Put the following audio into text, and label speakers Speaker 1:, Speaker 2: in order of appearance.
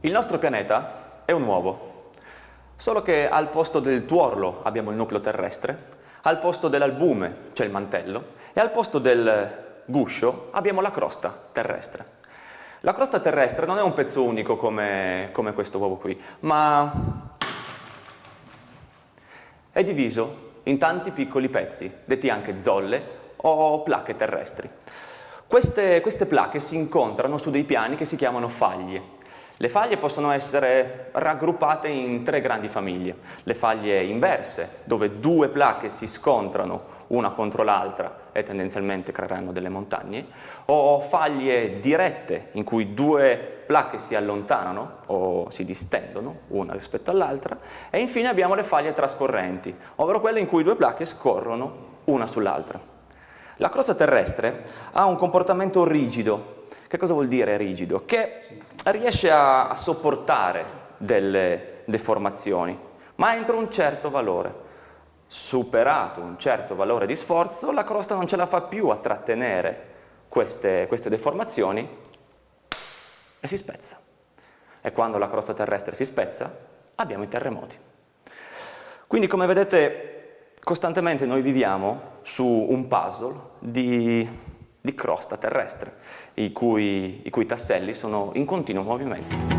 Speaker 1: Il nostro pianeta è un uovo, solo che al posto del tuorlo abbiamo il nucleo terrestre, al posto dell'albume c'è il mantello e al posto del guscio abbiamo la crosta terrestre. La crosta terrestre non è un pezzo unico come questo uovo qui, ma è diviso in tanti piccoli pezzi, detti anche zolle o placche terrestri. Queste placche si incontrano su dei piani che si chiamano faglie. Le faglie possono essere raggruppate in 3 grandi famiglie. Le faglie inverse, dove 2 placche si scontrano una contro l'altra e tendenzialmente creeranno delle montagne, o faglie dirette, in cui 2 placche si allontanano o si distendono una rispetto all'altra, e infine abbiamo le faglie trascorrenti, ovvero quelle in cui 2 placche scorrono una sull'altra. La crosta terrestre ha un comportamento rigido. Che cosa vuol dire rigido? Che riesce a sopportare delle deformazioni, ma entro un certo valore. Superato un certo valore di sforzo, la crosta non ce la fa più a trattenere queste deformazioni e si spezza. E quando la crosta terrestre si spezza, abbiamo i terremoti. Quindi, come vedete, costantemente noi viviamo su un puzzle di crosta terrestre, i cui tasselli sono in continuo movimento.